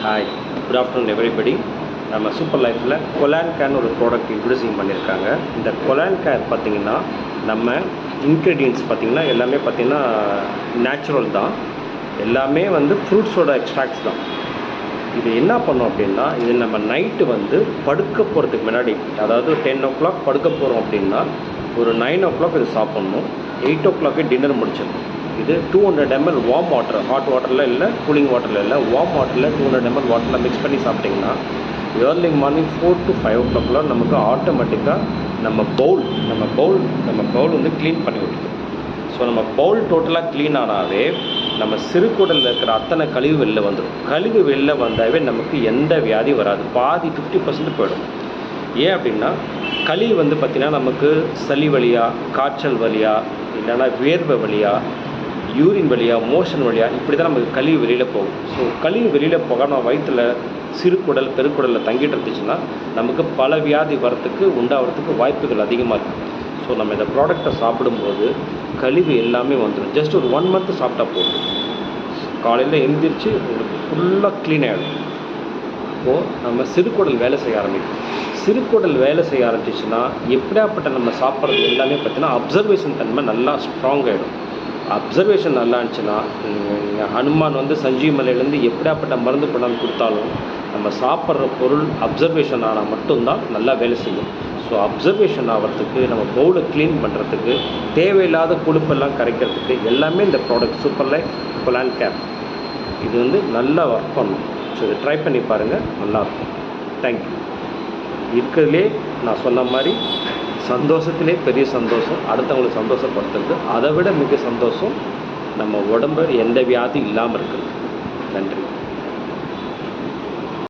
Hi, good afternoon everybody. நம்ம super லைஃப்பில் colon கேர்னு ஒரு ப்ராடக்ட் இன்ட்ரடியூசிங் பண்ணியிருக்காங்க. இந்த கொலான் கேர் பார்த்திங்கன்னா நம்ம இன்க்ரீடியன்ட்ஸ் பார்த்திங்கன்னா எல்லாமே பார்த்திங்கன்னா நேச்சுரல் தான். எல்லாமே வந்து ஃப்ரூட்ஸோட எக்ஸ்ட்ராக்ட்ஸ் தான். இது என்ன பண்ணோம் அப்படின்னா, இது நம்ம நைட்டு வந்து படுக்க போகிறதுக்கு முன்னாடி, அதாவது 10 o'clock படுக்க போகிறோம் அப்படின்னா ஒரு 9 o'clock இது சாப்பிட்ணும். 8 o'clock டின்னர் முடிச்சிடணும். இது 200 ml வார்ம் வாட்டர், ஹாட் வாட்டரில் இல்லை, கூலிங் வாட்டரில் இல்லை, வார்ம் வாட்டரில் 200 ml வாட்டரில் மிக்ஸ் பண்ணி சாப்பிட்டிங்கன்னா ஏர்லி மார்னிங் 4 to 5 o'clock நமக்கு ஆட்டோமேட்டிக்காக நம்ம பவுல் வந்து க்ளீன் பண்ணி விட்டுரும். ஸோ நம்ம பவுல் டோட்டலாக க்ளீன் ஆனாவே நம்ம சிறுகுடலில் இருக்கிற அத்தனை கழிவு வெளில வந்துடும். கழிவு வெளில வந்தாவே நமக்கு எந்த வியாதி வராது. பாதி 50% போயிடும். ஏன் அப்படின்னா கழிவு வந்து பார்த்திங்கன்னா நமக்கு சளி வழியாக, காய்ச்சல் வழியாக, இல்லைன்னா வேர்வை வழியாக, யூரின் வழியாக, மோஷன் வழியாக, இப்படி தான் நமக்கு கழிவு வெளியில் போகும். ஸோ கழிவு வெளியில் போகாமல் வயிற்றில் சிறுகுடல் பெருக்குடலில் தங்கிட்டு இருந்துச்சுன்னா நமக்கு பல வியாதி வரத்துக்கு உண்டாகிறதுக்கு வாய்ப்புகள் அதிகமாக இருக்குது. ஸோ நம்ம இந்த ப்ராடக்டை சாப்பிடும்போது கழிவு எல்லாமே வந்துடும். ஜஸ்ட் ஒரு 1 month சாப்பிட்டா போதும். காலையில் எழுந்திரிச்சு உங்களுக்கு ஃபுல்லாக க்ளீன் ஆகிடும். இப்போது நம்ம சிறுகுடல் வேலை செய்ய ஆரம்பிக்கும். சிறுகுடல் வேலை செய்ய ஆரம்பிச்சிச்சுன்னா எப்படியாப்பட்ட நம்ம சாப்பிட்றது எல்லாமே பார்த்திங்கன்னா அப்சர்வேஷன் தன்மை நல்லா ஸ்ட்ராங் ஆகிடும். அப்சர்வேஷன் நல்லா இருந்துச்சுன்னா ஹனுமான் வந்து சஞ்சீவ் மலையிலேருந்து எப்படியாப்பட்ட மருந்து கொண்டாந்து கொடுத்தாலும் நம்ம சாப்பிட்ற பொருள் அப்சர்வேஷன் ஆனால் மட்டும்தான் நல்லா வேலை செய்யும். ஸோ அப்சர்வேஷன் ஆகிறதுக்கு, நம்ம பவுலை க்ளீன் பண்ணுறதுக்கு, தேவையில்லாத கொழுப்பெல்லாம் கரைக்கிறதுக்கு எல்லாமே இந்த product super life colon care இது வந்து நல்லா ஒர்க் பண்ணும். ஸோ இதை ட்ரை பண்ணி பாருங்கள், நல்லாயிருக்கும். தேங்க்யூ. இருக்கிறதுலே நான் சொன்ன மாதிரி சந்தோஷத்திலே பெரிய சந்தோஷம் அடுத்தவங்களுக்கு சந்தோஷப்படுத்துறது. அதை விட மிக சந்தோஷம் நம்ம உடம்பு எந்த வியாதி இல்லாமல் இருக்கிறது. நன்றி.